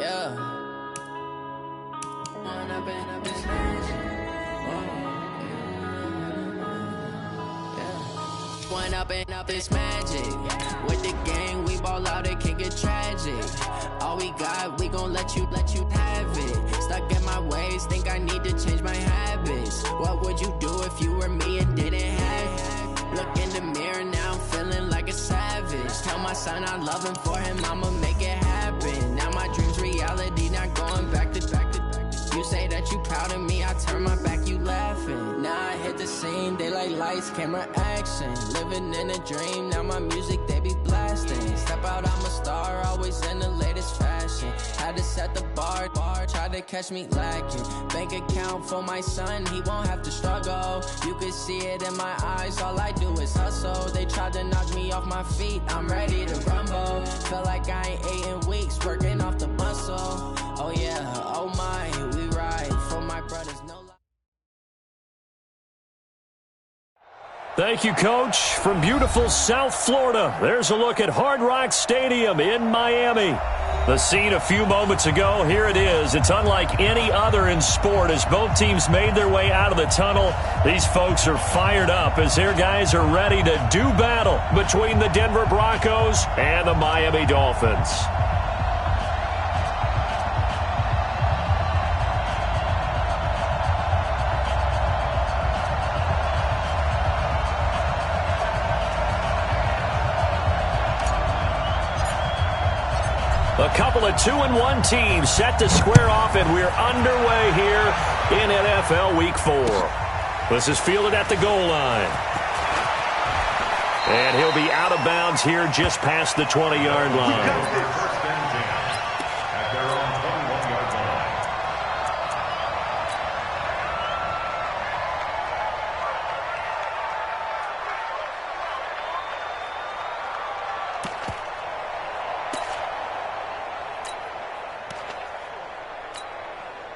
Yeah. One up and up is magic. With the gang, we ball out, it can get tragic. All we got, we gon' let you have it. Stuck in my ways, think I need to change my habits. What would you do if you were me and didn't have it? Look in the mirror, now I'm feeling like a savage. Tell my son I love him, for him I'ma make it happen. Now my dream's reality, not going back to. You say that you proud of me, I turn my back, you laughing. Now I hit the scene, they like lights, camera, action. Living in a dream, now my music, they be blasting. Step out, I'm a star, always in the latest fashion. Had to set the bar, try to catch me lacking. Bank account for my son, he won't have to struggle. You can see it in my eyes, all I do is hustle. They tried to knock me off my feet, I'm ready to rumble. Feel like I ain't ate in weeks, working off the muscle. Oh yeah, oh my, we ride for my brothers, no lie. Thank you, Coach. From beautiful South Florida, there's a look at Hard Rock Stadium in Miami. The scene a few moments ago, here it is. It's unlike any other in sport as both teams made their way out of the tunnel. These folks are fired up as their guys are ready to do battle between the Denver Broncos and the Miami Dolphins. A couple of 2-1 teams set to square off, and we're underway here in NFL Week 4. This is fielded at the goal line. And he'll be out of bounds here just past the 20-yard line.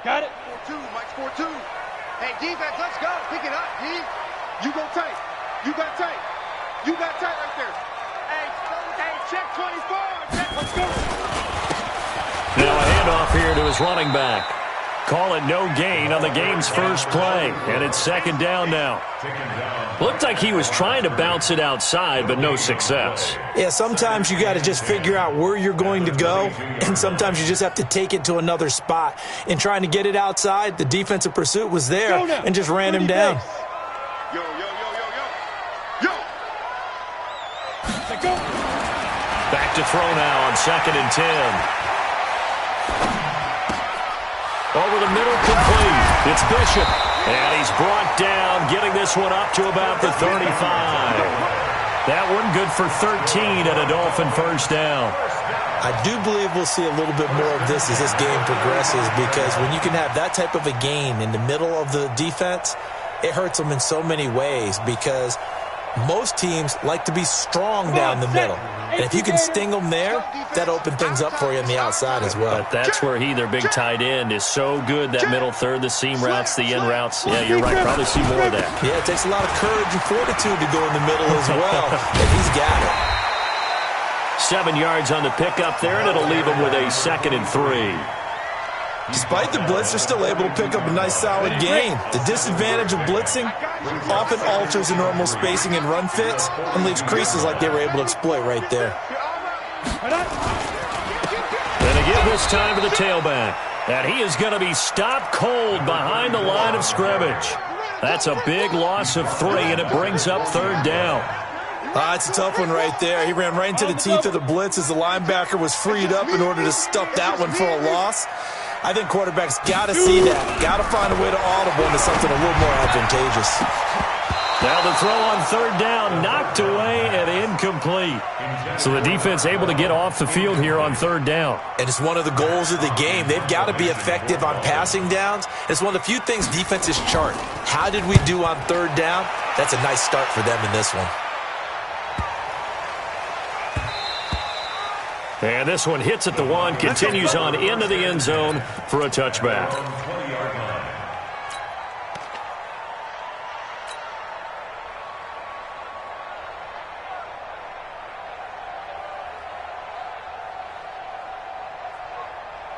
Got it. 4-2, Mike's 4-2. Hey, defense, let's go. Pick it up, D. You go tight. You got tight. You got tight right there. Hey, check 24. Check, let's go. Now a handoff here to his running back. Call it no gain on the game's first play. And it's second down now. Looked like he was trying to bounce it outside, but no success. Yeah, sometimes you got to just figure out where you're going to go, and sometimes you just have to take it to another spot. In trying to get it outside, the defensive pursuit was there and just ran him down. Yo. Back to throw now on 2nd and 10. Over the middle, complete. It's Bishop. And he's brought down, getting this one up to about the 35. That one good for 13 and a Dolphin first down. I do believe we'll see a little bit more of this as this game progresses, because when you can have that type of a gain in the middle of the defense, it hurts them in so many ways, because most teams like to be strong down the middle. And if you can sting them there, that opens things up for you on the outside as well. But that's where their big tight end, is so good, that middle third, the seam routes, the in routes. Yeah, you're right. Probably see more of that. Yeah, it takes a lot of courage and fortitude to go in the middle as well. And he's got it. 7 yards on the pickup there, and it'll leave him with a 2nd and 3. Despite the blitz, they're still able to pick up a nice, solid gain. The disadvantage of blitzing often alters the normal spacing and run fits and leaves creases like they were able to exploit right there. And again this time to the tailback. And he is going to be stopped cold behind the line of scrimmage. That's a big loss of 3, and it brings up 3rd down. It's a tough one right there. He ran right into the teeth of the blitz as the linebacker was freed up in order to stuff that one for a loss. I think quarterbacks got to see that. Got to find a way to audible into something a little more advantageous. Now the throw on 3rd down, knocked away and incomplete. So the defense able to get off the field here on 3rd down. And it's one of the goals of the game. They've got to be effective on passing downs. It's one of the few things defenses chart. How did we do on 3rd down? That's a nice start for them in this one. And this one hits at the 1, continues on into the end zone for a touchback.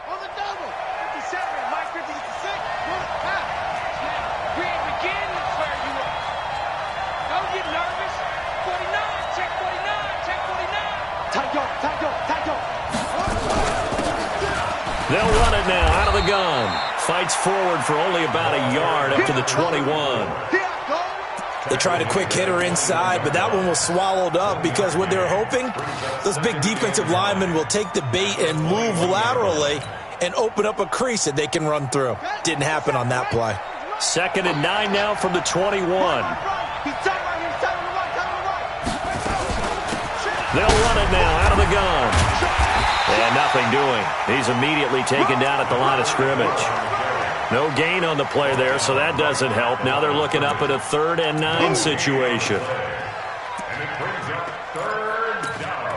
On the They'll run it now out of the gun. Fights forward for only about a yard up to the 21. They tried a quick hitter inside, but that one was swallowed up because what they're hoping, those big defensive linemen will take the bait and move laterally and open up a crease that they can run through. Didn't happen on that play. 2nd and 9 now from the 21. They'll run it now out of the gun. And nothing doing. He's immediately taken down at the line of scrimmage. No gain on the play there, so that doesn't help. Now they're looking up at a 3rd and 9 situation. And it brings up 3rd down.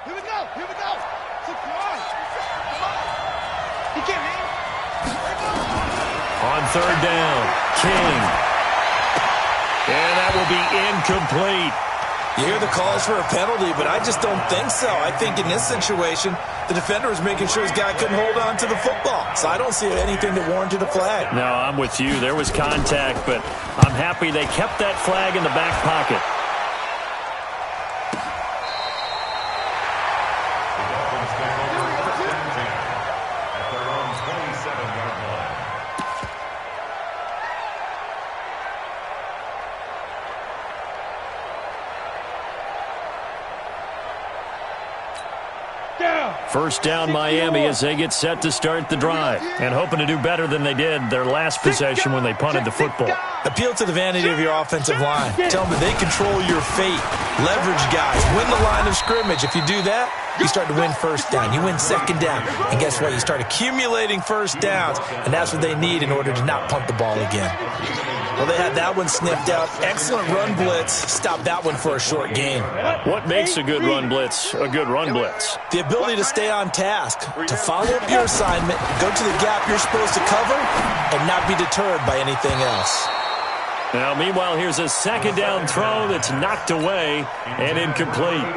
Here we go. Here we go. Come on. He can't hang. On 3rd down, King. And that will be incomplete. You hear the calls for a penalty, but I just don't think so. I think in this situation, the defender was making sure his guy couldn't hold on to the football. So I don't see anything that warranted a flag. No, I'm with you. There was contact, but I'm happy they kept that flag in the back pocket. First down Miami as they get set to start the drive and hoping to do better than they did their last possession when they punted the football. Appeal to the vanity of your offensive line. Tell them that they control your fate. Leverage guys. Win the line of scrimmage. If you do that, you start to win 1st down. You win 2nd down. And guess what? You start accumulating 1st downs, and that's what they need in order to not punt the ball again. Well, they had that one sniffed out. Excellent run blitz. Stop that one for a short gain. What makes a good run blitz a good run blitz? The ability to stay on task, to follow up your assignment, go to the gap you're supposed to cover, and not be deterred by anything else. Now, meanwhile, here's a 2nd down throw that's knocked away and incomplete.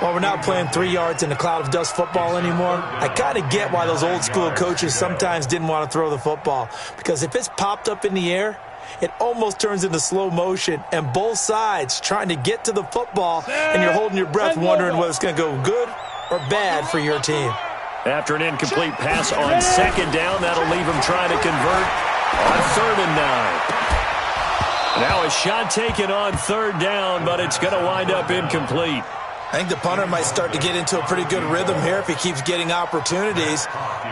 Well, we're not playing 3 yards in a cloud of dust football anymore. I kind of get why those old school coaches sometimes didn't want to throw the football, because if it's popped up in the air, it almost turns into slow motion, and both sides trying to get to the football, and you're holding your breath wondering whether it's going to go good or bad for your team. After an incomplete pass on 2nd down, that'll leave him trying to convert on 3rd and 9. Now a shot taken on 3rd down, but it's going to wind up incomplete. I think the punter might start to get into a pretty good rhythm here if he keeps getting opportunities.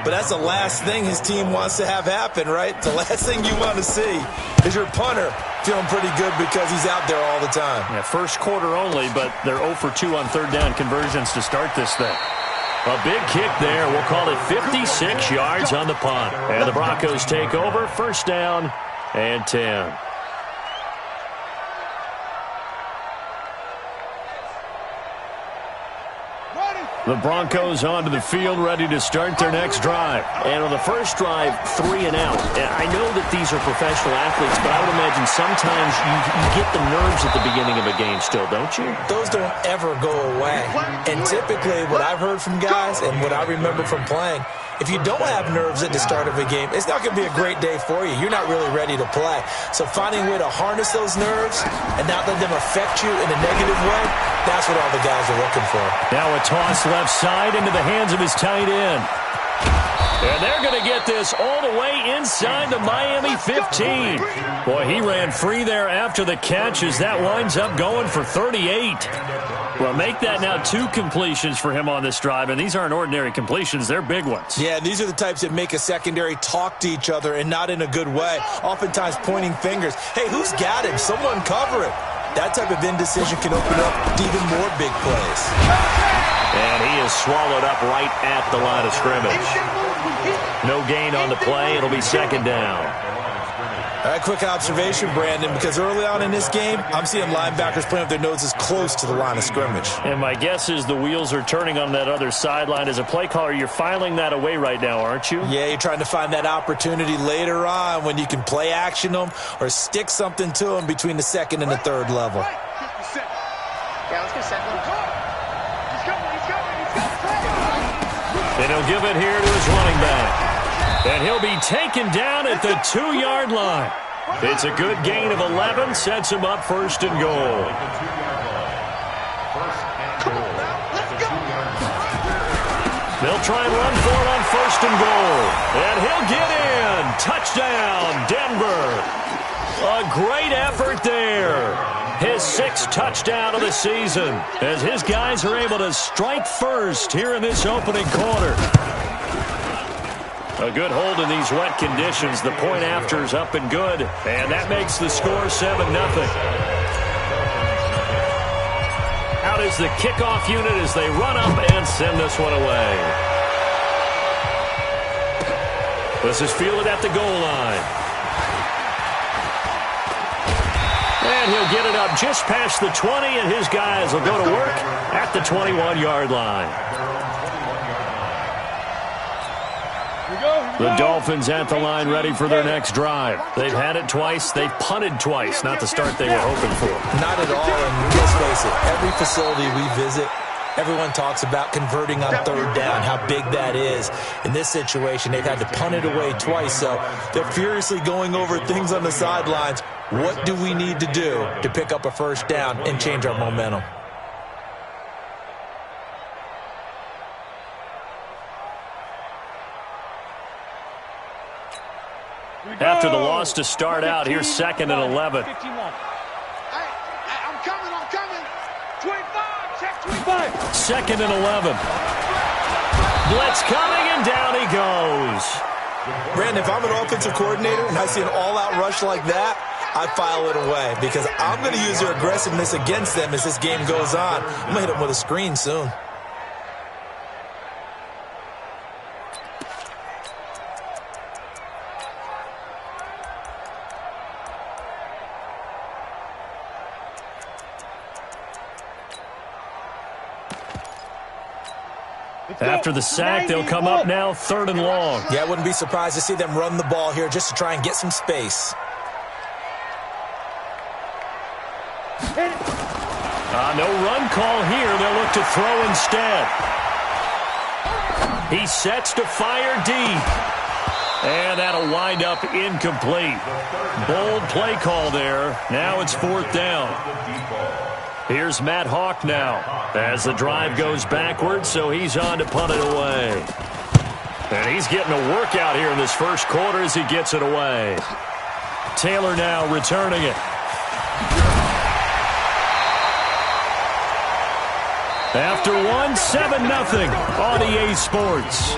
But that's the last thing his team wants to have happen, right? The last thing you want to see is your punter feeling pretty good because he's out there all the time. Yeah, first quarter only, but they're 0 for 2 on 3rd down conversions to start this thing. A big kick there. We'll call it 56 yards on the punt. And the Broncos take over. 1st down and 10. The Broncos onto the field, ready to start their next drive. And on the first drive, 3 and out. I know that these are professional athletes, but I would imagine sometimes you get the nerves at the beginning of a game still, don't you? Those don't ever go away. And typically, what I've heard from guys and what I remember from playing, if you don't have nerves at the start of a game, it's not going to be a great day for you. You're not really ready to play. So finding a way to harness those nerves and not let them affect you in a negative way, that's what all the guys are looking for. Now a toss left side into the hands of his tight end. And they're going to get this all the way inside the Miami 15. Boy, he ran free there after the catch as that winds up going for 38. Well, make that now 2 completions for him on this drive, and these aren't ordinary completions. They're big ones. Yeah, these are the types that make a secondary talk to each other and not in a good way, oftentimes pointing fingers. Hey, who's got him? Someone cover it. That type of indecision can open up to even more big plays. And he is swallowed up right at the line of scrimmage. No gain on the play. It'll be 2nd down. All right, quick observation, Brandon, because early on in this game, I'm seeing linebackers playing with their noses close to the line of scrimmage. And my guess is the wheels are turning on that other sideline. As a play caller, you're filing that away right now, aren't you? Yeah, you're trying to find that opportunity later on when you can play action them or stick something to them between the 2nd and the 3rd level. Yeah, let's get set. He's coming. And he'll give it here to his running back. And he'll be taken down at the 2-yard line. It's a good gain of 11, sets him up first and goal. They'll try and run for it on first and goal. And he'll get in. Touchdown, Denver. A great effort there. His 6th touchdown of the season as his guys are able to strike first here in this opening quarter. A good hold in these wet conditions. The point after is up and good. And that makes the score 7-0. Out is the kickoff unit as they run up and send this one away. This is fielded at the goal line. And he'll get it up just past the 20, and his guys will go to work at the 21-yard line. The Dolphins at the line ready for their next drive. They've had it twice. They've punted twice. Not the start they were hoping for. Not at all, and let's face it, every facility we visit, everyone talks about converting on 3rd down, how big that is. In this situation, they've had to punt it away twice, so they're furiously going over things on the sidelines. What do we need to do to pick up a 1st down and change our momentum? After the loss to start out, here's 2nd and 11. I'm coming. 25, check 25. 2nd and 11. Blitz coming, and down he goes. Brandon, if I'm an offensive coordinator and I see an all-out rush like that, I file it away because I'm going to use their aggressiveness against them as this game goes on. I'm going to hit them with a screen soon. After the sack, they'll come up now 3rd and long. Yeah, I wouldn't be surprised to see them run the ball here just to try and get some space. No run call here. They'll look to throw instead. He sets to fire deep. And that'll wind up incomplete. Bold play call there. Now it's 4th down. Here's Matt Hawk now as the drive goes backwards, so he's on to punt it away. And he's getting a workout here in this first quarter as he gets it away. Taylor now returning it. After 1, 7-0 on EA Sports.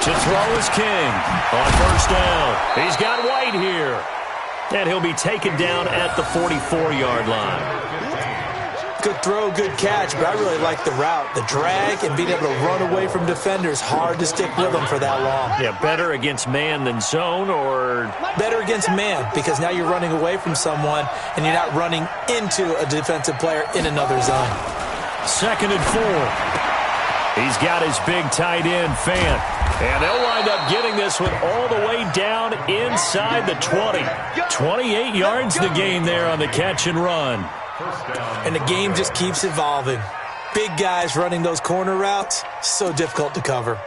To throw is King on 1st down. He's got White here. And he'll be taken down at the 44-yard line. Good throw, good catch, but I really like the route. The drag and being able to run away from defenders, hard to stick with them for that long. Yeah, better against man than zone, or? Better against man, because now you're running away from someone and you're not running into a defensive player in another zone. 2nd and 4. He's got his big tight end, Fant. And they'll wind up getting this one all the way down inside the 20. 28 yards the gain there on the catch and run. And the game just keeps evolving. Big guys running those corner routes, so difficult to cover.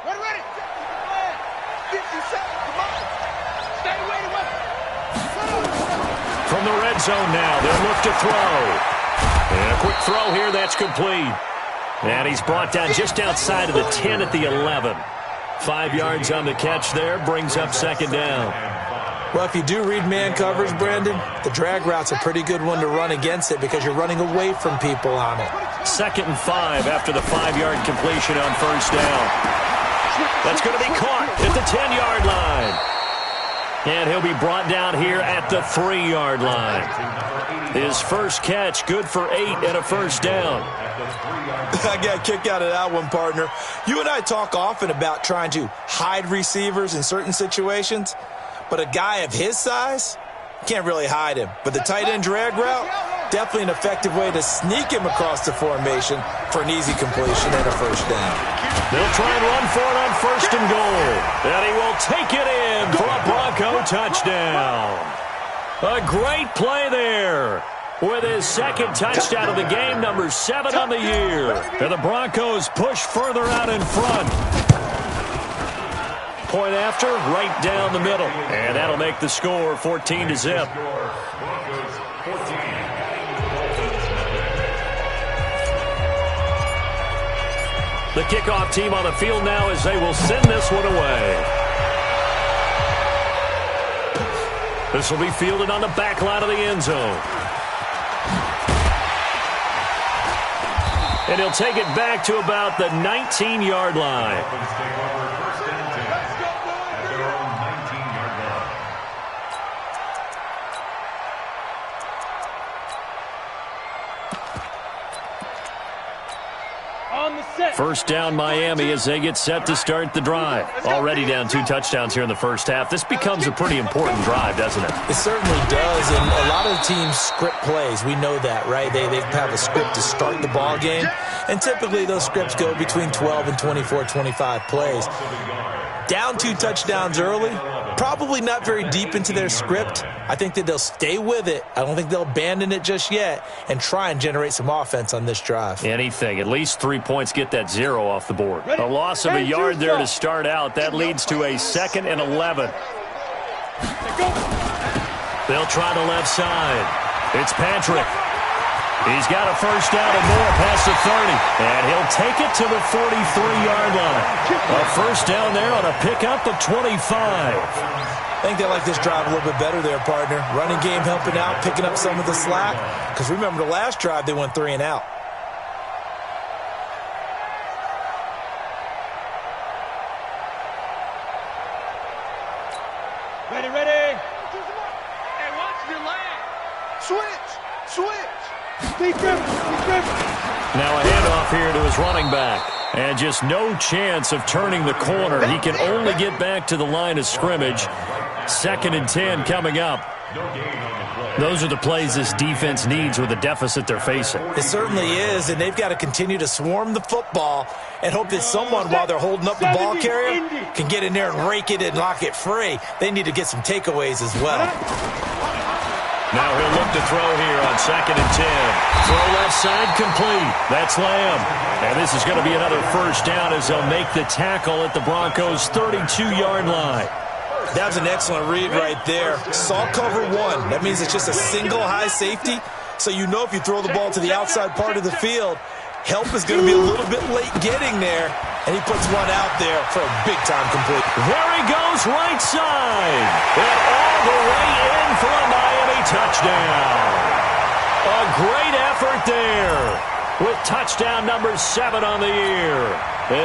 Ready. 57, come on. Stay away. From the red zone now, they'll look to throw. And a quick throw here, that's complete. And he's brought down just outside of the 10 at the 11. 5 yards on the catch there, brings up 2nd down. Well, if you do read man coverage, Brandon, the drag route's a pretty good one to run against it because you're running away from people on it. 2nd and 5 after the 5-yard completion on 1st down. That's going to be caught at the 10-yard line. And he'll be brought down here at the 3-yard line. His first catch, good for 8 and a 1st down. I got a kick out of that one, partner. You and I talk often about trying to hide receivers in certain situations. But a guy of his size, can't really hide him. But the tight end drag route, Definitely an effective way to sneak him across the formation for an easy completion and a first down. They'll try and run for it on 1st and goal. And he will take it in for a Bronco touchdown. A great play there. With his 2nd touchdown of the game, number 7 on the year. And the Broncos push further out in front. Point after, right down the middle. And that'll make the score 14-0. The kickoff team on the field now as they will send this one away. This will be fielded on the back line of the end zone. And he'll take it back to about the 19-yard line. First down Miami as they get set to start the drive. Already down 2 touchdowns here in the first half. This becomes a pretty important drive, doesn't it? It certainly does, and a lot of the teams script plays. We know that, right? They have a script to start the ball game, and typically those scripts go between 12 and 24, 25 plays. Down 2 touchdowns early, probably not very deep into their script. I think that they'll stay with it. I don't think they'll abandon it just yet and try and generate some offense on this drive. Anything. At least 3 points get that 0 off the board. A loss of a yard there to start out. That leads to a 2nd and 11. They'll try the left side. It's Patrick. He's got a first down and more past the 30. And he'll take it to the 43-yard line. A first down there on a pickup of 25. I think they like this drive a little bit better there, partner. Running game helping out, picking up some of the slack. Because remember, the last drive, they went 3 and out. Ready. Hey, watch your leg. Switch. Now a handoff here to his running back. And just no chance of turning the corner. He can only get back to the line of scrimmage. 2nd and 10 coming up. Those are the plays this defense needs with the deficit they're facing. It certainly is, and they've got to continue to swarm the football and hope that someone, while they're holding up the ball carrier, can get in there and rake it and lock it free. They need to get some takeaways as well. Now he'll look to throw here on 2nd and 10. Throw left side complete. That's Lamb. And this is going to be another first down as they'll make the tackle at the Broncos' 32-yard line. That was an excellent read right there. Saw cover 1. That means it's just a single high safety. So you know if you throw the ball to the outside part of the field, help is going to be a little bit late getting there. And he puts one out there for a big-time complete. There he goes, right side. And all the way in for a Miami touchdown. A great effort there with touchdown number 7 on the year.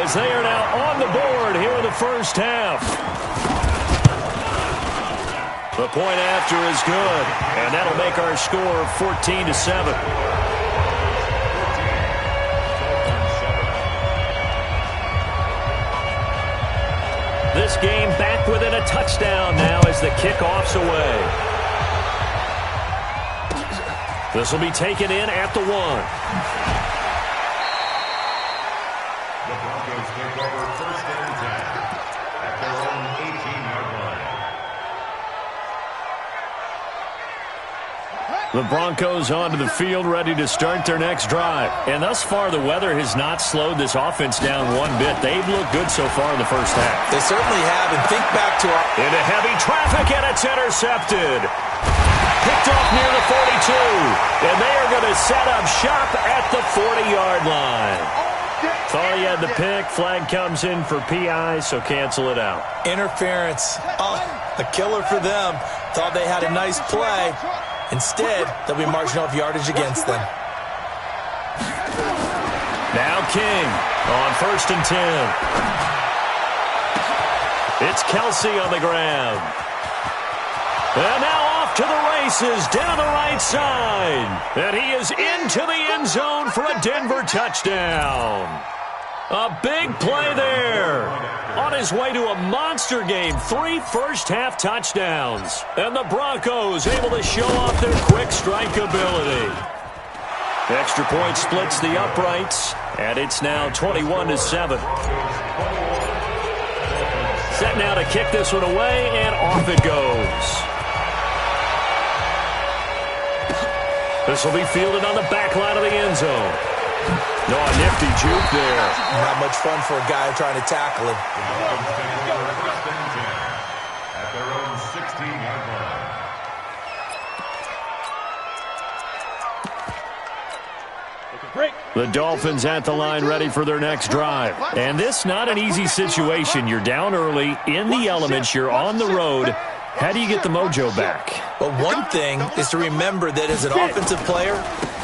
As they are now on the board here in the first half. The point after is good, and that'll make our score 14-7. This game back within a touchdown now as the kickoff's away. This will be taken in at the 1. The Broncos take over 1st and 10 at their own 18-yard line. The Broncos onto the field ready to start their next drive. And thus far, the weather has not slowed this offense down one bit. They've looked good so far in the first half. They certainly have, and think back to our... Into heavy traffic, and it's intercepted. Picked off near the 42. And they are going to set up shop at the 40-yard line. Thought he had the pick. Flag comes in for PI, so cancel it out. Interference. Oh, a killer for them. Thought they had a nice play. Instead, they'll be marching off yardage against them. Now King on 1st and 10. It's Kelsey on the ground. And now off to the races down the right side. And he is into the end zone for a Denver touchdown. A big play there. On his way to a monster game, 3 first-half touchdowns. And the Broncos able to show off their quick strike ability. Extra point splits the uprights, and it's now 21-7. Set now to kick this one away, and off it goes. This will be fielded on the back line of the end zone. No, a nifty juke there. Not much fun for a guy trying to tackle him. At their own 16-yard line. The Dolphins at the line ready for their next drive. And this not an easy situation. You're down early, in the elements, you're on the road. How do you get the mojo back? But one thing is to remember that as an offensive player,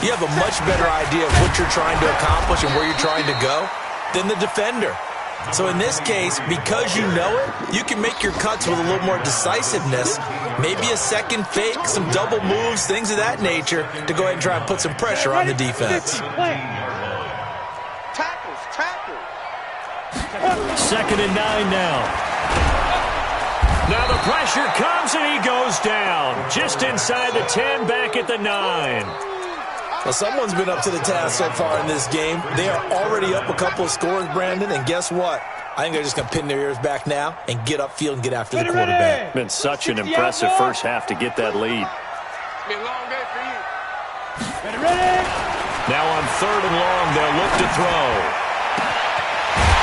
you have a much better idea of what you're trying to accomplish and where you're trying to go than the defender. So in this case, because you know it, you can make your cuts with a little more decisiveness, maybe a second fake, some double moves, things of that nature, to go ahead and try and put some pressure on the defense. Tackles. 2nd and 9 now. Now the pressure comes and he goes down. Just inside the 10, back at the 9. Well, someone's been up to the task so far in this game. They are already up a couple of scores, Brandon, and guess what? I think they're just going to pin their ears back now and get upfield and get after the quarterback. Been such an impressive first half to get that lead. Be a long day for you. Now on 3rd and long, they'll look to throw.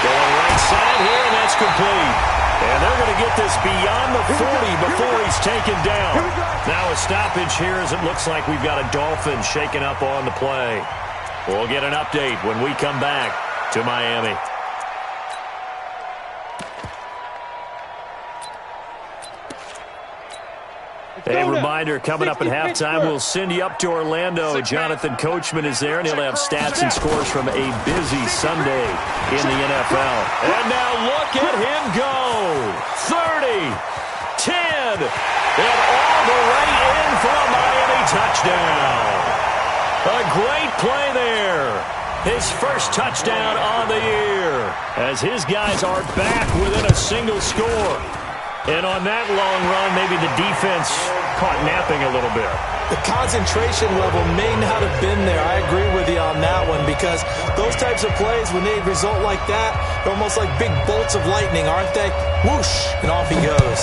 Going right side here, and that's complete. And they're going to get this beyond the 40 before he's taken down. Now a stoppage here as it looks like we've got a Dolphin shaken up on the play. We'll get an update when we come back to Miami. A reminder, coming up at halftime, we'll send you up to Orlando. Jonathan Coachman is there, and he'll have stats and scores from a busy Sunday in the NFL. And now look at him go. 30, 10, and all the way in for a Miami touchdown. A great play there. His first touchdown on the year, as his guys are back within a single score. And on that long run, maybe the defense caught napping a little bit. The concentration level may not have been there. I agree with you on that one, because those types of plays, when they result like that, they're almost like big bolts of lightning, aren't they? Whoosh, and off he goes.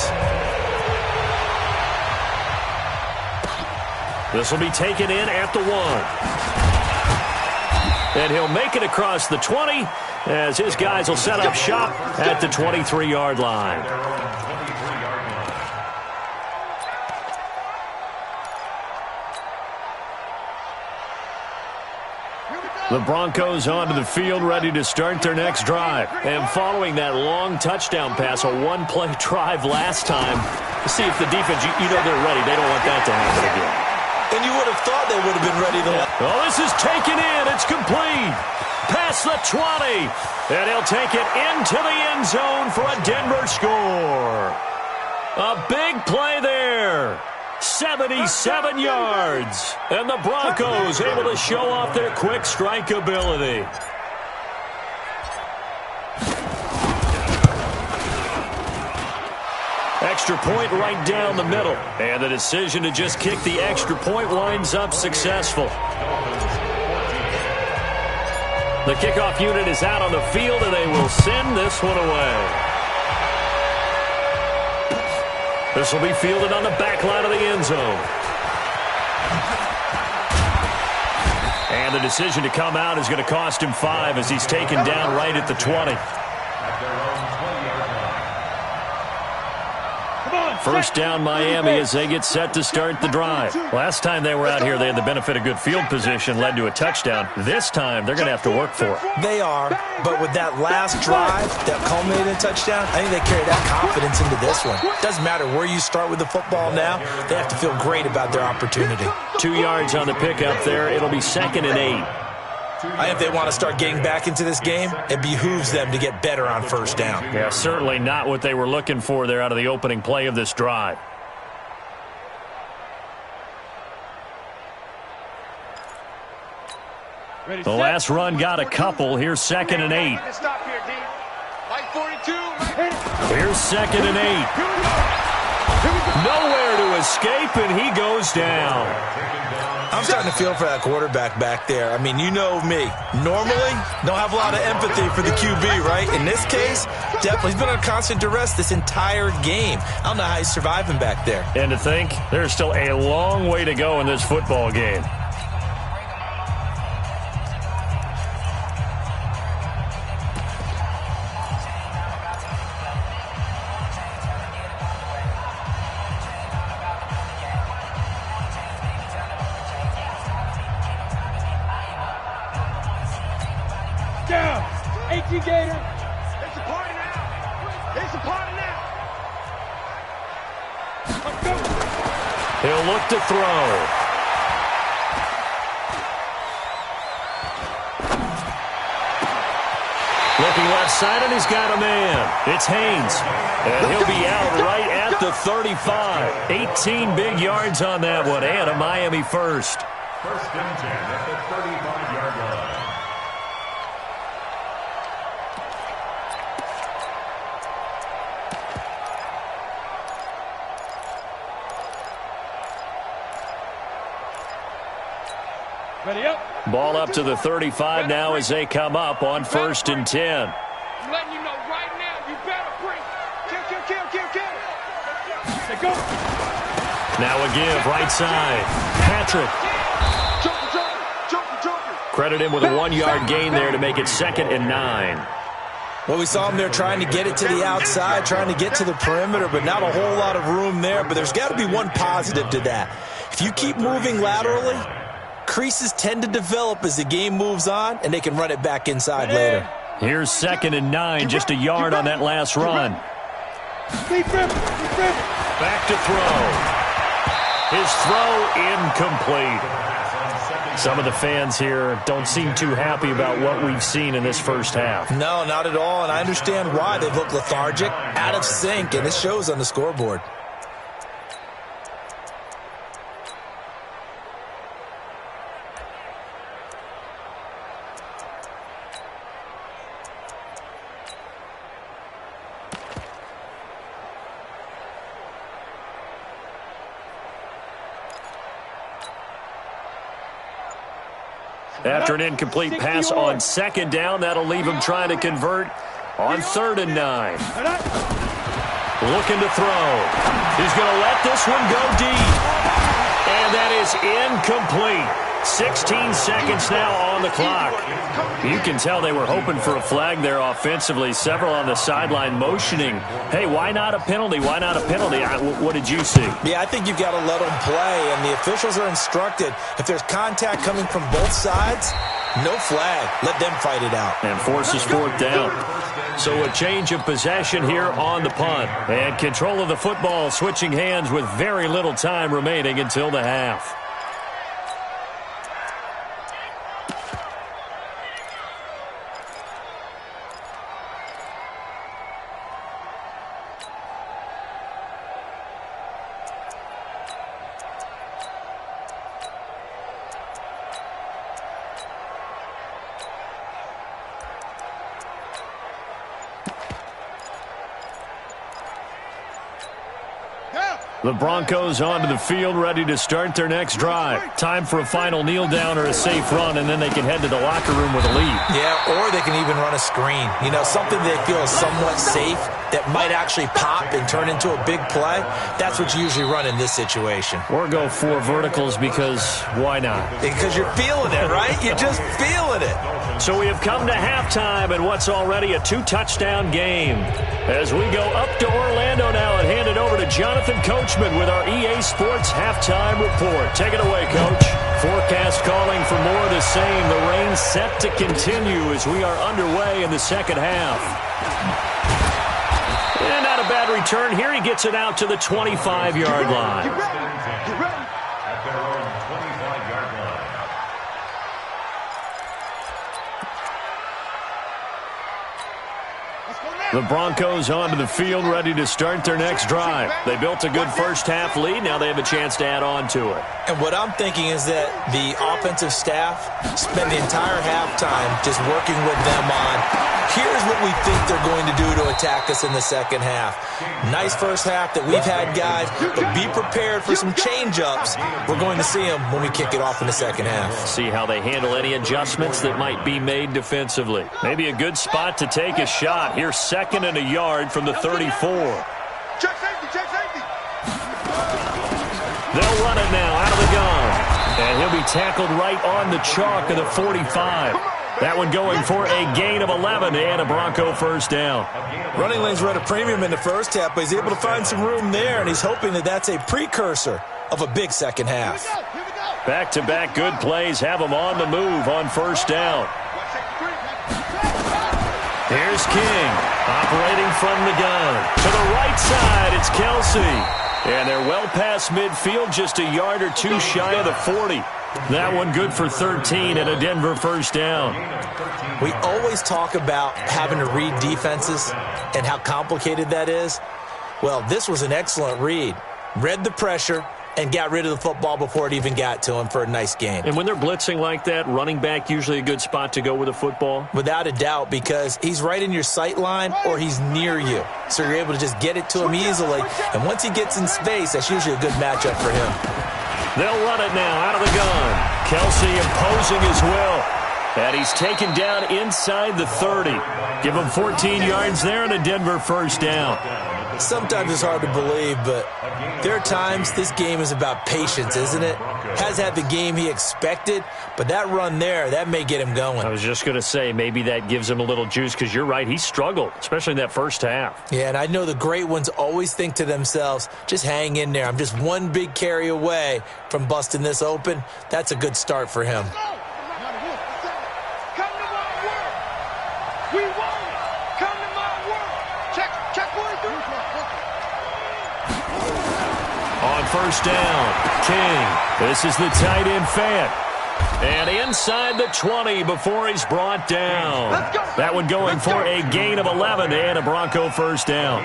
This will be taken in at the 1. And he'll make it across the 20 as his guys will set up shop at the 23-yard line. The Broncos onto the field, ready to start their next drive. And following that long touchdown pass, a one-play drive last time, to see if the defense, you know they're ready. They don't want that to happen again. And you would have thought they would have been ready to... Oh, this is taken in. It's complete. Past the 20. And he'll take it into the end zone for a Denver score. A big play there. 77 yards. And the Broncos able to show off their quick strike ability. Extra point right down the middle. And the decision to just kick the extra point winds up successful. The kickoff unit is out on the field, and they will send this one away. This will be fielded on the back line of the end zone. And the decision to come out is going to cost him 5 as he's taken down right at the 20. First down Miami as they get set to start the drive. Last time they were out here, they had the benefit of good field position, led to a touchdown. This time, they're going to have to work for it. They are, but with that last drive that culminated in a touchdown, I think they carry that confidence into this one. Doesn't matter where you start with the football now, they have to feel great about their opportunity. 2 yards on the pickup there. It'll be 2nd and 8. I think if they want to start getting back into this game, it behooves them to get better on first down. Yeah, certainly not what they were looking for there out of the opening play of this drive. The last run got a couple. Here's 2nd and 8. Stop here, D. Like 42. Here's 2nd and 8. Nowhere to escape, and he goes down. I'm starting to feel for that quarterback back there. I mean, you know me. Normally, don't have a lot of empathy for the QB, right? In this case, definitely he's been under constant duress this entire game. I don't know how he's surviving back there. And to think, there's still a long way to go in this football game. Down. 18 Gator. It's a party now. It's a party now. Let's go. He'll look to throw. Looking left side, and he's got a man. It's Haynes. And he'll be out right at the 35. 18 big yards on that one, and a Miami first. First and 10 at the 35-yard line. Ready up. Ball up to the 35 now as they come up on first and 10. I'm letting you know right now, you better bring. Kill. They go. Now a give, right side. Patrick. Joker. Credit him with a 1-yard gain there to make it 2nd and 9. Well, we saw him there trying to get it to the outside, trying to get to the perimeter, but not a whole lot of room there. But there's got to be one positive to that. If you keep moving laterally, creases tend to develop as the game moves on, and they can run it back inside later. Here's 2nd and 9, just a yard on that last run. Back to throw. His throw incomplete. Some of the fans here don't seem too happy about what we've seen in this first half. No, not at all, and I understand why. They've looked lethargic, out of sync, and it shows on the scoreboard. After an incomplete pass on 2nd down, that'll leave him trying to convert on 3rd and 9. Looking to throw. He's going to let this one go deep. And that is incomplete. 16 seconds now on the clock. You can tell they were hoping for a flag there offensively. Several on the sideline motioning. Hey, why not a penalty? Why not a penalty? What did you see? Yeah, I think you've got to let them play, and the officials are instructed if there's contact coming from both sides, no flag. Let them fight it out. And forces 4th down. So a change of possession here on the punt. And control of the football switching hands with very little time remaining until the half. The Broncos onto the field, ready to start their next drive. Time for a final kneel down or a safe run, and then they can head to the locker room with a lead. Yeah, or they can even run a screen. You know, something they feel is somewhat safe that might actually pop and turn into a big play. That's what you usually run in this situation. Or go 4 verticals because why not? Because you're feeling it, right? You're just feeling it. So we have come to halftime in what's already a 2-touchdown game. As we go up to Orlando now and hand it over to Jonathan Coachman with our EA Sports Halftime Report. Take it away, Coach. Forecast calling for more of the same. The rain set to continue as we are underway in the second half. And not a bad return here. He gets it out to the 25-yard line. At their own 25-yard line. Let's go now. The Broncos onto the field, ready to start their next drive. They built a good first-half lead. Now they have a chance to add on to it. And what I'm thinking is that the offensive staff spend the entire halftime just working with them on, here's what we think they're going to do to attack us in the second half. Nice first half that we've had, guys, but be prepared for some change-ups. We're going to see them when we kick it off in the second half. See how they handle any adjustments that might be made defensively. Maybe a good spot to take a shot. Here's second and a yard from the 34. Check safety, check safety. They'll run it now out of the gun. And he'll be tackled right on the chalk of the 45. That one going for a gain of 11 and a Bronco first down. Running lanes were at a premium in the first half, but he's able to find some room there, and he's hoping that that's a precursor of a big second half. Back-to-back good plays have him on the move on first down. Here's King, operating from the gun. To the right side, it's Kelsey. And they're well past midfield, just a yard or two shy of the 40. That one good for 13 and a Denver first down. We always talk about having to read defenses and how complicated that is. Well, this was an excellent read. Read the pressure and got rid of the football before it even got to him for a nice gain. And when they're blitzing like that, running back usually a good spot to go with a football? Without a doubt, because he's right in your sight line or he's near you. So you're able to just get it to him easily. And once he gets in space, that's usually a good matchup for him. They'll run it now out of the gun. Kelsey imposing his will. And he's taken down inside the 30. Give him 14 yards there and a Denver first down. Sometimes it's hard to believe, but there are times this game is about patience, isn't it? Has had the game he expected, but that run there, that may get him going. I was just going to say, maybe that gives him a little juice, because you're right, he struggled, especially in that first half. Yeah, and I know the great ones always think to themselves, just hang in there. I'm just one big carry away from busting this open. That's a good start for him. On first down, King. This is the tight end Fant. And inside the 20 before he's brought down. That one going for a gain of 11 and a Bronco first down.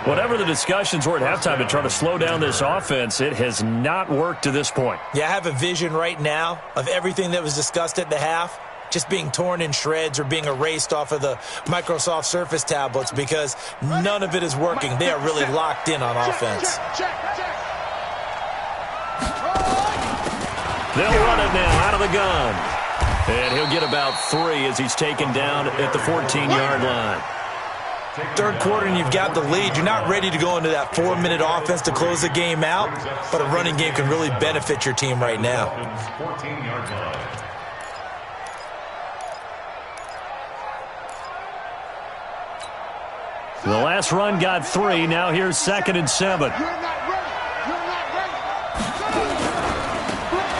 Whatever the discussions were at halftime to try to slow down this offense, it has not worked to this point. Yeah, I have a vision right now of everything that was discussed at the half just being torn in shreds or being erased off of the Microsoft Surface tablets because none of it is working. They are really locked in on offense. They'll run it now out of the gun. And he'll get about 3 as he's taken down at the 14-yard line. Third quarter and you've got the lead. You're not ready to go into that 4-minute offense to close the game out, but a running game can really benefit your team right now. 14-yard line. The last run got 3. Now here's 2nd and 7.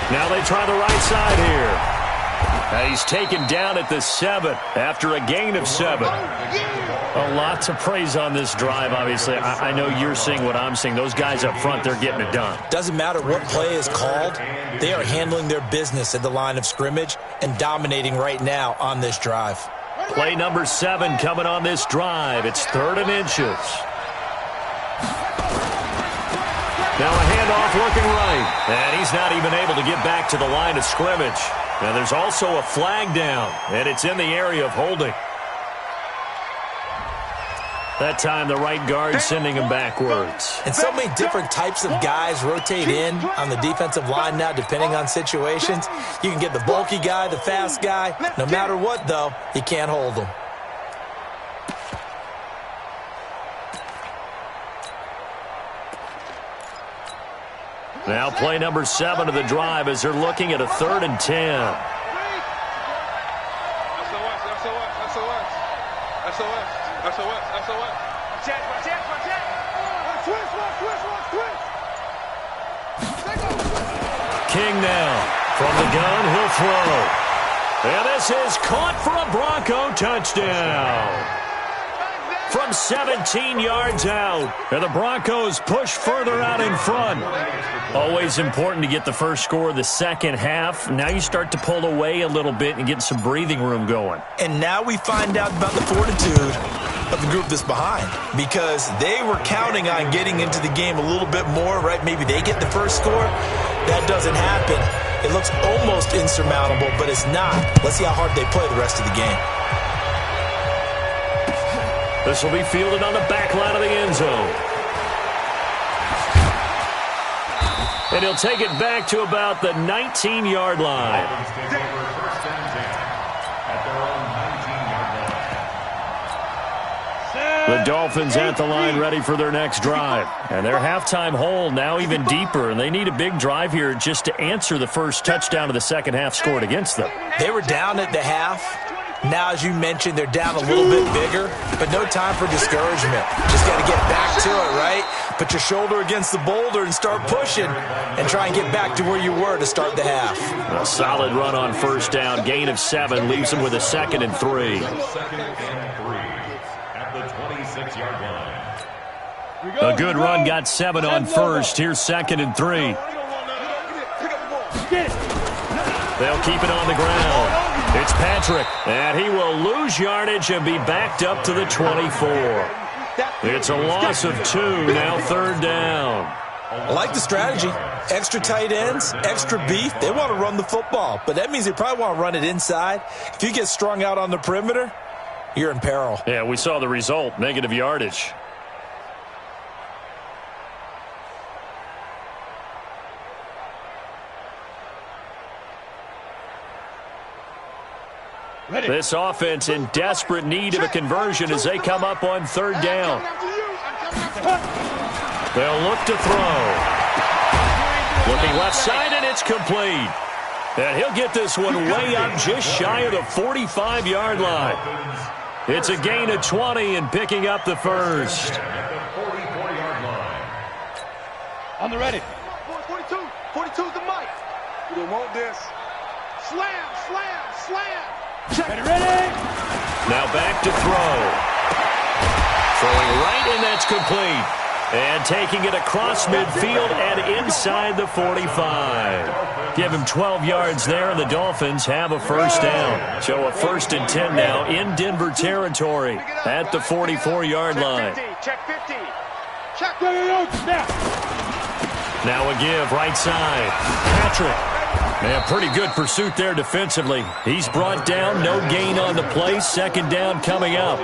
Now they try the right side here. He's taken down at the 7 after a gain of 7. A lot to praise on this drive, obviously. I know you're seeing what I'm seeing. Those guys up front, they're getting it done. Doesn't matter what play is called. They are handling their business at the line of scrimmage and dominating right now on this drive. Play number 7 coming on this drive. It's 3rd and inches. Now a handoff looking right. And he's not even able to get back to the line of scrimmage. And there's also a flag down. And it's in the area of holding. That time the right guard sending him backwards. And so many different types of guys rotate in on the defensive line now depending on situations. You can get the bulky guy, the fast guy. No matter what, though, you can't hold them. Now play number 7 of the drive as they're looking at a 3rd and 10. King now from the gun, he'll throw. And this is caught for a Bronco touchdown. From 17 yards out. And the Broncos push further out in front. Always important to get the first score of the second half. Now you start to pull away a little bit and get some breathing room going. And now we find out about the fortitude of the group that's behind because they were counting on getting into the game a little bit more, right? Maybe they get the first score. That doesn't happen. It looks almost insurmountable, but it's not. Let's see how hard they play the rest of the game. This will be fielded on the back line of the end zone. And he'll take it back to about the 19-yard line. The Dolphins at the line ready for their next drive. And their halftime hole now even deeper, and they need a big drive here just to answer the first touchdown of the second half scored against them. They were down at the half. Now, as you mentioned, they're down a little bit bigger, but no time for discouragement. Just got to get back to it, right? Put your shoulder against the boulder and start pushing and try and get back to where you were to start the half. A solid run on first down. Gain of 7 leaves them with a 2nd and 3. A good run got 7 on first. Here's 2nd and 3. They'll keep it on the ground. It's Patrick, and he will lose yardage and be backed up to the 24. It's a loss of 2, now 3rd down. I like the strategy. Extra tight ends, extra beef. They want to run the football, but that means they probably want to run it inside. If you get strung out on the perimeter, you're in peril. Yeah, we saw the result, negative yardage. This offense in desperate need of a conversion as they come up on 3rd down. They'll look to throw. Looking left side, and it's complete. And he'll get this one way up just shy of the 45-yard line. It's a gain of 20 and picking up the first. On the ready. 42. 42's the mic. You don't want this. Slam, slam, slam. Ready. Now back to throw. Throwing right, and that's complete. And taking it across midfield and inside the 45. Give him 12 yards there, and the Dolphins have a first down. So a 1st and 10 now in Denver territory at the 44-yard line. Check 50. Check 50. Now a give right side. Patrick. Man, pretty good pursuit there defensively. He's brought down, no gain on the play. 2nd down coming up.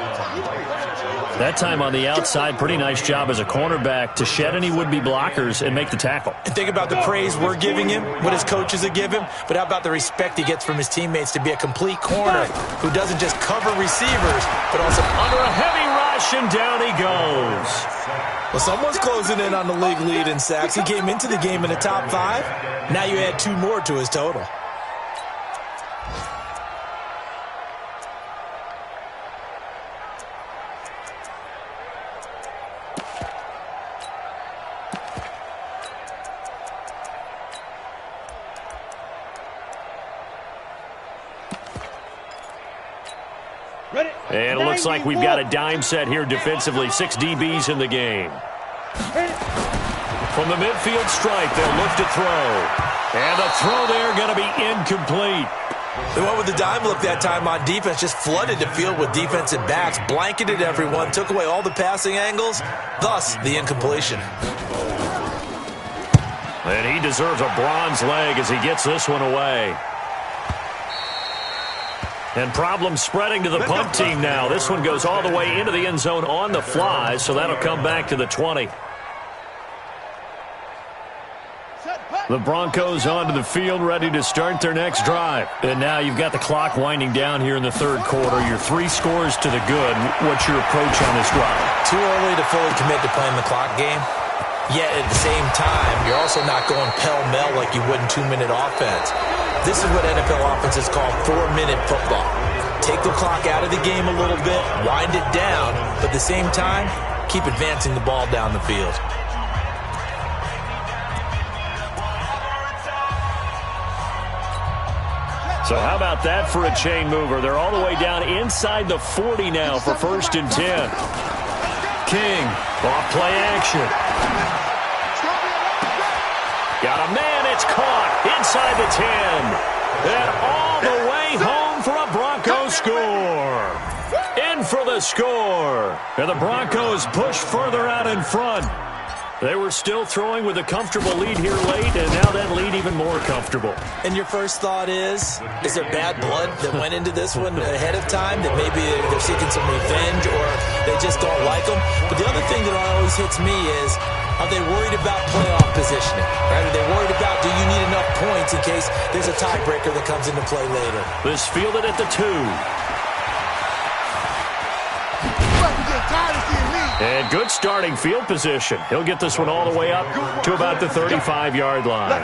That time on the outside, pretty nice job as a cornerback to shed any would-be blockers and make the tackle. And think about the praise we're giving him, what his coaches have given him, but how about the respect he gets from his teammates to be a complete corner who doesn't just cover receivers, but also under a heavy rush, and down he goes. Well, someone's closing in on the league lead in sacks. He came into the game in the top 5. Now you add 2 more to his total. And it looks like we've got a dime set here defensively. 6 DBs in the game. From the midfield stripe, they'll look to throw. And the throw there going to be incomplete. They went with the dime look that time on defense, just flooded the field with defensive backs, blanketed everyone, took away all the passing angles, thus the incompletion. And he deserves a bronze leg as he gets this one away. And problems spreading to the punt team now. This one goes all the way into the end zone on the fly, so that'll come back to the 20. The Broncos onto the field, ready to start their next drive. And now you've got the clock winding down here in the 3rd quarter. Your 3 scores to the good. What's your approach on this drive? Too early to fully commit to playing the clock game. Yet at the same time, you're also not going pell-mell like you would in 2-minute offense. This is what NFL offenses call 4-minute football. Take the clock out of the game a little bit, wind it down, but at the same time, keep advancing the ball down the field. So how about that for a chain mover? They're all the way down inside the 40 now for 1st and 10. King, off play action. Got a man, it's caught inside the 10. And all the way home for a Broncos score. In for the the score. And the Broncos push further out in front. They were still throwing with a comfortable lead here late, and now that lead even more comfortable. And your first thought is there bad blood that went into this one ahead of time, that maybe they're seeking some revenge or they just don't like them? But the other thing that always hits me is, are they worried about playoff positioning? Right? Are they worried about, do you need enough points in case there's a tiebreaker that comes into play later? This fielded at the 2. And good starting field position. He'll get this one all the way up to about the 35-yard line.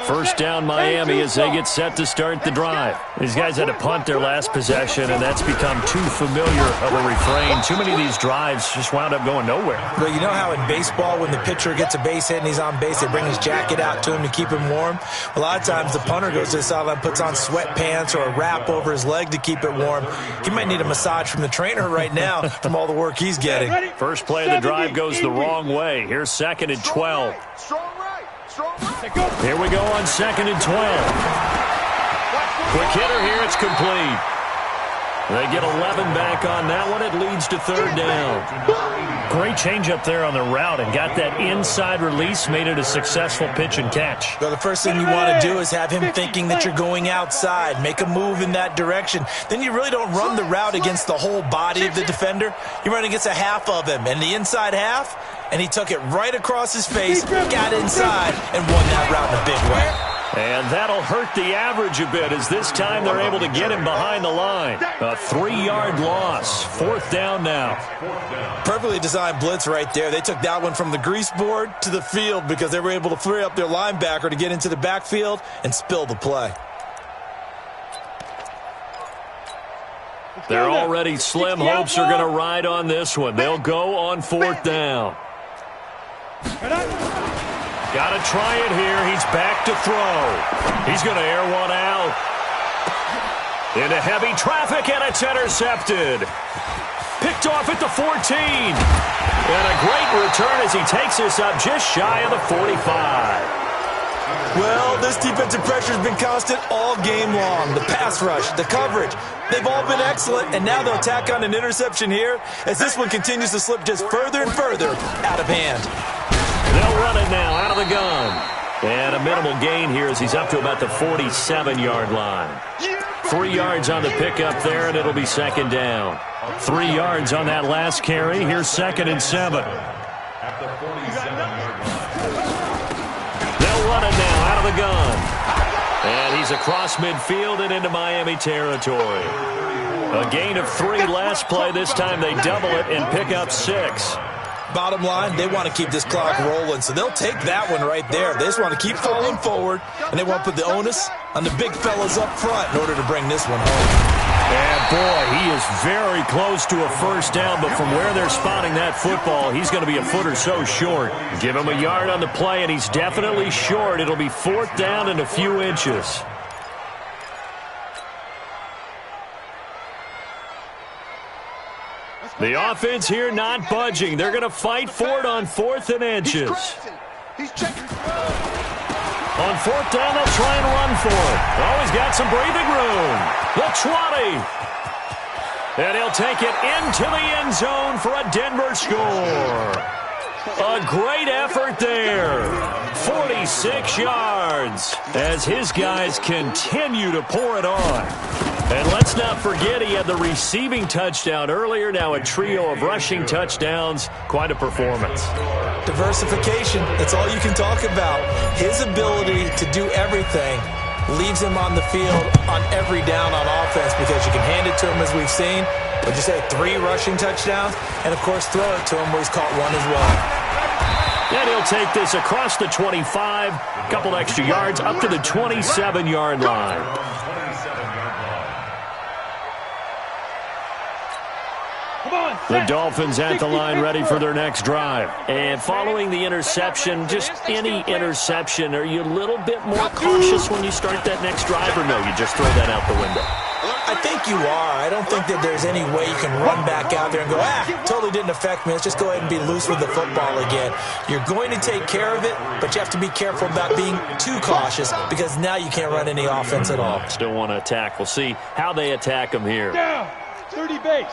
First down Miami as they get set to start the drive. These guys had to punt their last possession, and that's become too familiar of a refrain. Too many of these drives just wound up going nowhere. Well, you know how in baseball when the pitcher gets a base hit and he's on base, they bring his jacket out to him to keep him warm? A lot of times the punter goes to the sideline, puts on sweatpants or a wrap over his leg to keep it warm. He might need a massage from the trainer right now from all the work he's getting. First play of the drive goes the wrong way. Here's 2nd and 12. Here we go on 2nd and 12. Quick hitter here. It's complete. They get 11 back on that one. It leads to 3rd down. Great change up there on the route and got that inside release, made it a successful pitch and catch. Well, the first thing you want to do is have him thinking that you're going outside, make a move in that direction. Then you really don't run the route against the whole body of the defender. You run against a half of him, and the inside half, and he took it right across his face, got inside, and won that route in a big way. And that'll hurt the average a bit as this time they're able to get him behind the line. A 3-yard loss. 4th down now. Perfectly designed blitz right there. They took that one from the grease board to the field because they were able to free up their linebacker to get into the backfield and spill the play. They're already slim hopes are going to ride on this one. They'll go on 4th down. Got to try it here. He's back to throw. He's going to air one out. Into heavy traffic, and it's intercepted. Picked off at the 14. And a great return as he takes this up just shy of the 45. Well, this defensive pressure has been constant all game long. The pass rush, the coverage, they've all been excellent, and now they'll tack on an interception here as this one continues to slip just further and further out of hand. They'll run it now out of the gun. And a minimal gain here as he's up to about the 47-yard line. 3 yards on the pickup there, and it'll be 2nd down. 3 yards on that last carry. Here's 2nd and 7. They'll run it now out of the gun. And he's across midfield and into Miami territory. A gain of 3 last play. This time they double it and pick up 6. Bottom line, they want to keep this clock rolling, so they'll take that one right there. They just want to keep falling forward, and they want to put the onus on the big fellas up front in order to bring this one home. And, boy, he is very close to a first down, but from where they're spotting that football, he's going to be a foot or so short. Give him a yard on the play, and he's definitely short. It'll be 4th down and a few inches. The offense here not budging. They're going to fight for it on 4th and inches. On 4th down, they'll try and run for it. Oh, he's got some breathing room. The 20. And he'll take it into the end zone for a Denver score. A great effort there. 46 yards as his guys continue to pour it on. And let's not forget he had the receiving touchdown earlier. Now a trio of rushing touchdowns. Quite a performance. Diversification, that's all you can talk about. His ability to do everything leaves him on the field on every down on offense because you can hand it to him as we've seen. Would you say 3 rushing touchdowns? And, of course, throw it to him where he's caught 1 as well. And he'll take this across the 25, a couple extra yards, up to the 27-yard line. The Dolphins at the line ready for their next drive. And following the interception, just any interception, are you a little bit more cautious when you start that next drive, or no, you just throw that out the window? I think you are. I don't think that there's any way you can run back out there and go, totally didn't affect me. Let's just go ahead and be loose with the football again. You're going to take care of it, but you have to be careful about being too cautious because now you can't run any offense at all. Still want to attack. We'll see how they attack him here. Down, 30 base.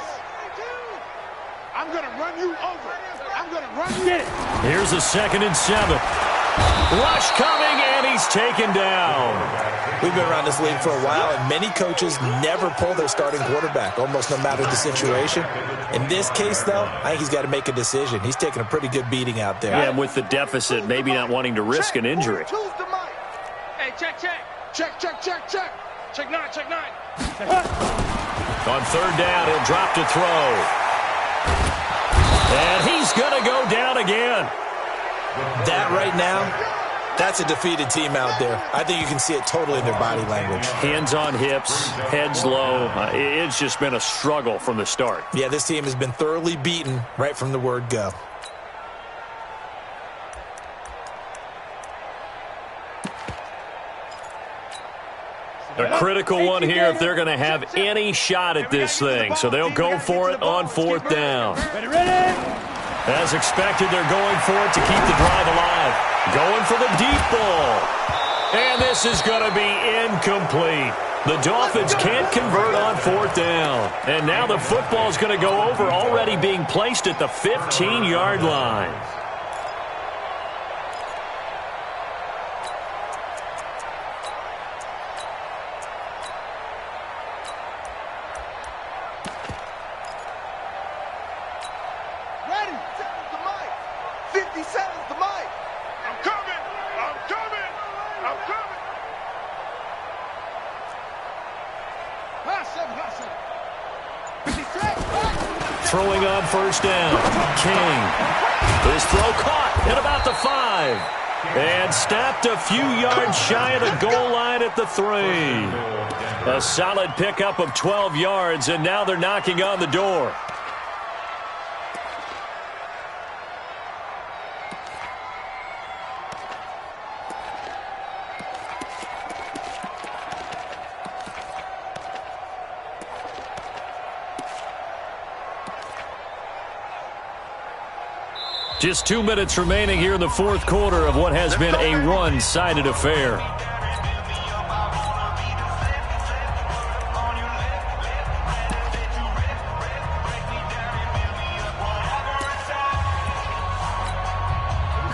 I'm going to run you over. I'm going to run you. Get it. Here's a 2nd and 7. Rush coming, and he's taken down. We've been around this league for a while, and many coaches never pull their starting quarterback, almost no matter the situation. In this case, though, I think he's got to make a decision. He's taking a pretty good beating out there. Yeah, and with the deficit, maybe not wanting to risk an injury. Hey, check. Check. Check 9. On 3rd down, he'll drop to throw. And he's going to go down again. That right now, that's a defeated team out there. I think you can see it totally in their body language. Hands on hips, heads low. It's just been a struggle from the start. Yeah, this team has been thoroughly beaten right from the word go. A critical one here if they're going to have any shot at this thing. So they'll go for it on 4th down. Ready. As expected, they're going for it to keep the drive alive. Going for the deep ball. And this is going to be incomplete. The Dolphins can't convert on 4th down. And now the football is going to go over, already being placed at the 15-yard line. Throwing on 1st down. King. His throw caught at about the 5. And snapped a few yards shy of the goal line at the 3. A solid pickup of 12 yards, and now they're knocking on the door. Just 2 minutes remaining here in the 4th quarter of what has been a one-sided affair.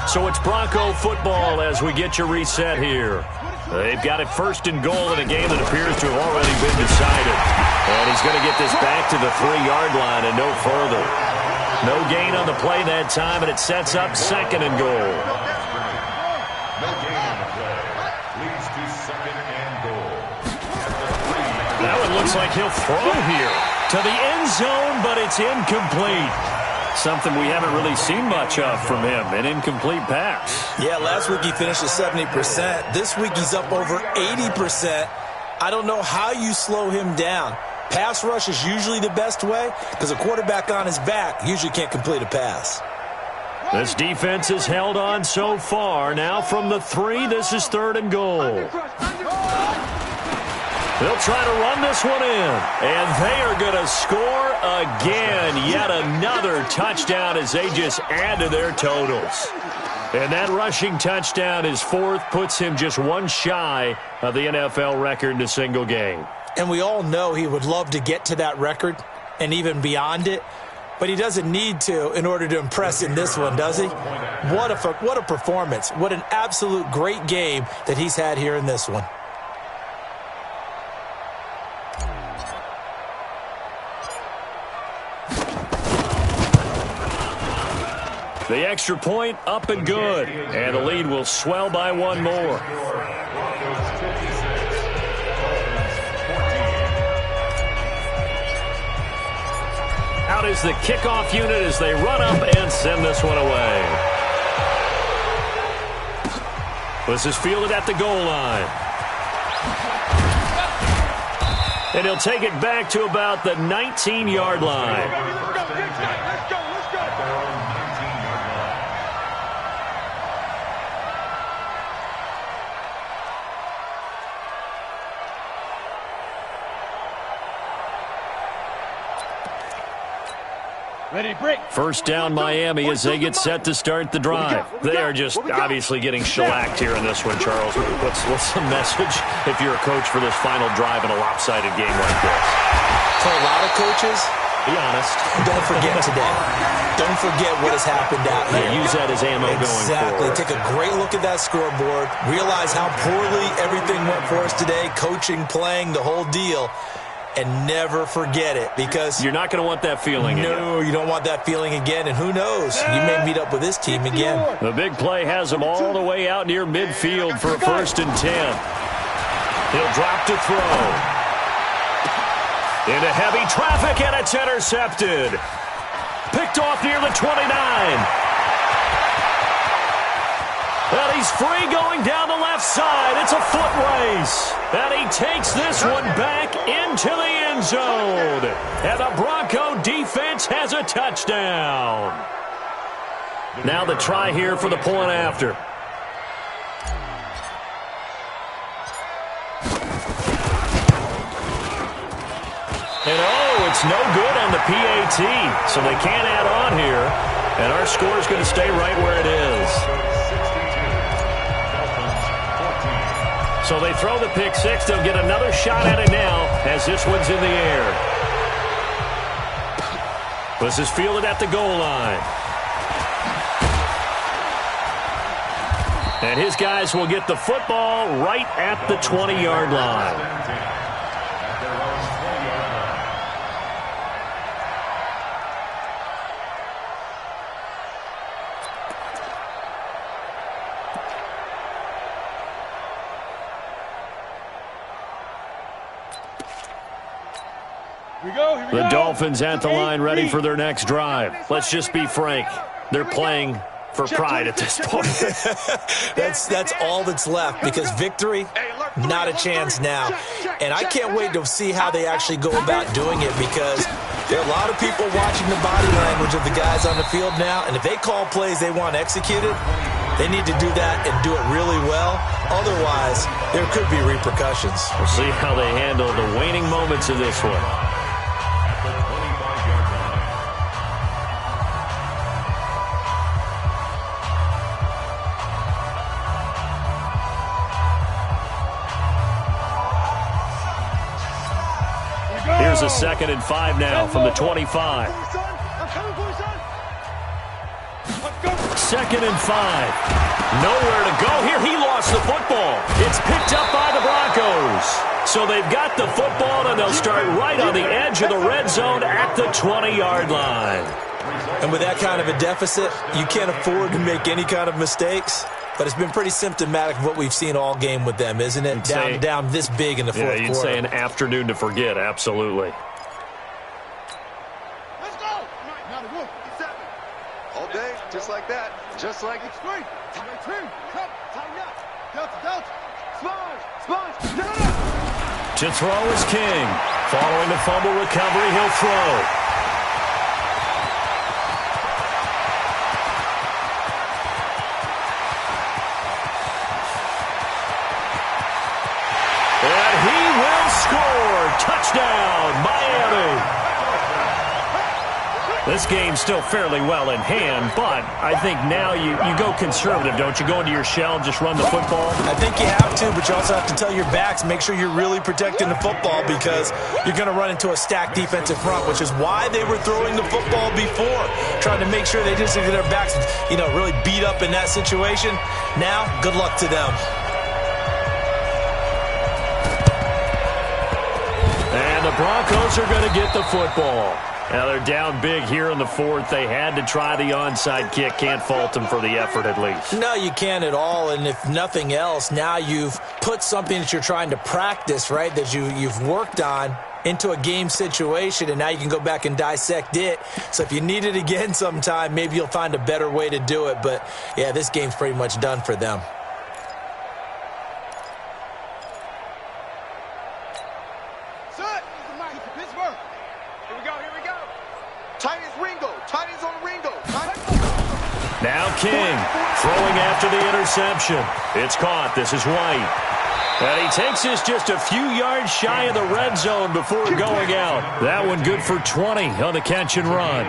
So it's Bronco football as we get your reset here. They've got it 1st and goal in a game that appears to have already been decided. And he's going to get this back to the 3-yard line and no further. No gain on the play that time, and it sets up 2nd and goal. No gain on the play. Leads to 2nd and goal. Now it looks like he'll throw here to the end zone, but it's incomplete. Something we haven't really seen much of from him, an incomplete pass. Yeah, last week he finished at 70%. This week he's up over 80%. I don't know how you slow him down. Pass rush is usually the best way because a quarterback on his back usually can't complete a pass. This defense has held on so far. Now from the 3, this is 3rd and goal. They'll try to run this one in, and they are going to score again. Yet another touchdown as they just add to their totals. And that rushing touchdown is 4th, puts him just one shy of the NFL record in a single game. And we all know he would love to get to that record and even beyond it, but he doesn't need to in order to impress in this one, does he? What a performance. What an absolute great game that he's had here in this one. The extra point up and good, and the lead will swell by one more. Out is the kickoff unit as they run up and send this one away. This is fielded at the goal line. And he'll take it back to about the 19-yard line. First down Miami as they get set to start the drive. They are just obviously getting shellacked here in this one, Charles. What's the message if you're a coach for this final drive in a lopsided game like this? For a lot of coaches, be honest. Don't forget today. Don't forget what has happened out here. Yeah, use that as ammo going forward. Exactly. Take a great look at that scoreboard. Realize how poorly everything went for us today. Coaching, playing, the whole deal. And never forget it, because you're not going to want that feeling again. No, you don't want that feeling again. And who knows? You may meet up with this team again. The big play has him all the way out near midfield for a 1st and 10. He'll drop to throw. Into heavy traffic, and it's intercepted. Picked off near the 29. And he's free going down the left side. It's a foot race. And he takes this one back into the end zone. And the Bronco defense has a touchdown. Now the try here for the point after. And it's no good on the PAT. So they can't add on here. And our score is going to stay right where it is. So they throw the pick six. They'll get another shot at it now as this one's in the air. This is fielded at the goal line. And his guys will get the football right at the 20-yard line. The Dolphins at the line ready for their next drive. Let's just be frank. They're playing for pride at this point. That's all that's left, because victory, not a chance now. And I can't wait to see how they actually go about doing it, because there are a lot of people watching the body language of the guys on the field now. And if they call plays they want executed, they need to do that and do it really well. Otherwise, there could be repercussions. We'll see how they handle the waning moments of this one. Here's a 2nd and 5 now from the 25. 2nd and 5. Nowhere to go here. He lost the football. It's picked up by the Broncos. So they've got the football, and they'll start right on the edge of the red zone at the 20-yard line. And with that kind of a deficit, you can't afford to make any kind of mistakes. But it's been pretty symptomatic of what we've seen all game with them, isn't it? Down this big in the fourth quarter. Yeah, you'd say an afternoon to forget, absolutely. Let's go! Now the roof. 7. All day, just like that. Just like it's free. Tighten up. Delta. Sponge. To throw is King. Following the fumble recovery, he'll throw. Touchdown, Miami. This game's still fairly well in hand, but I think now you go conservative, don't you? Go into your shell and just run the football? I think you have to, but you also have to tell your backs, make sure you're really protecting the football, because you're going to run into a stacked defensive front, which is why they were throwing the football before, trying to make sure they didn't get their backs, really beat up in that situation. Now, good luck to them. And the Broncos are going to get the football. Now they're down big here in the fourth. They had to try the onside kick. Can't fault them for the effort at least. No, you can't at all. And if nothing else, now you've put something that you're trying to practice, right, that you've worked on into a game situation, and now you can go back and dissect it. So if you need it again sometime, maybe you'll find a better way to do it. But, yeah, this game's pretty much done for them. Now King throwing after the interception. It's caught. This is White. And he takes this just a few yards shy of the red zone before going out. That one good for 20 on the catch and run.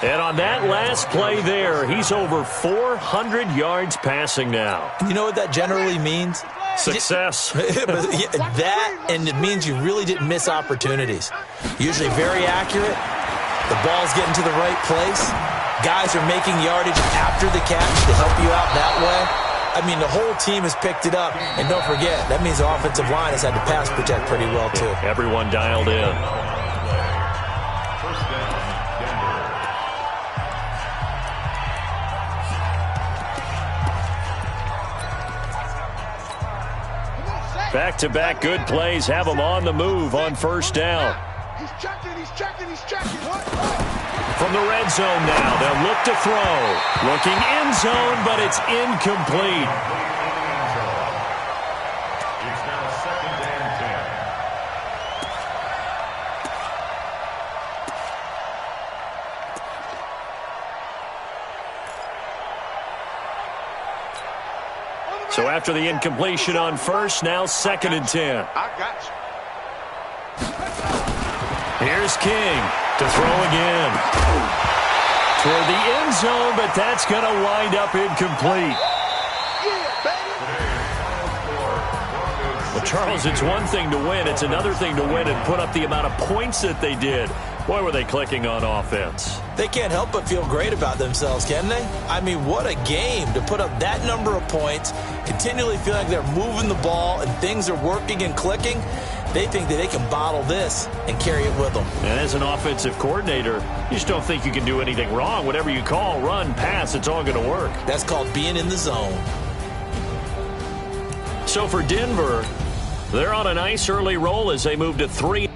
And on that last play there, he's over 400 yards passing now. You know what that generally means? Success. That, and it means you really didn't miss opportunities. Usually very accurate. The ball's getting to the right place. Guys are making yardage after the catch to help you out that way. I mean, the whole team has picked it up. And don't forget, that means the offensive line has had to pass protect pretty well, too. Everyone dialed in. First down, Denver. Back-to-back good plays have them on the move on first down. He's checking. What? From the red zone now, they'll look to throw. Looking end zone, but it's incomplete. It's now 2nd and 10. So after the incompletion on first, now 2nd and 10. I got you. Here's King to throw again. Toward the end zone, but that's going to wind up incomplete. Well, Charles, it's one thing to win. It's another thing to win and put up the amount of points that they did. Boy, were they clicking on offense. They can't help but feel great about themselves, can they? I mean, what a game to put up that number of points, continually feeling like they're moving the ball and things are working and clicking. They think that they can bottle this and carry it with them. And as an offensive coordinator, you just don't think you can do anything wrong. Whatever you call, run, pass, it's all going to work. That's called being in the zone. So for Denver, they're on a nice early roll as they move to 3.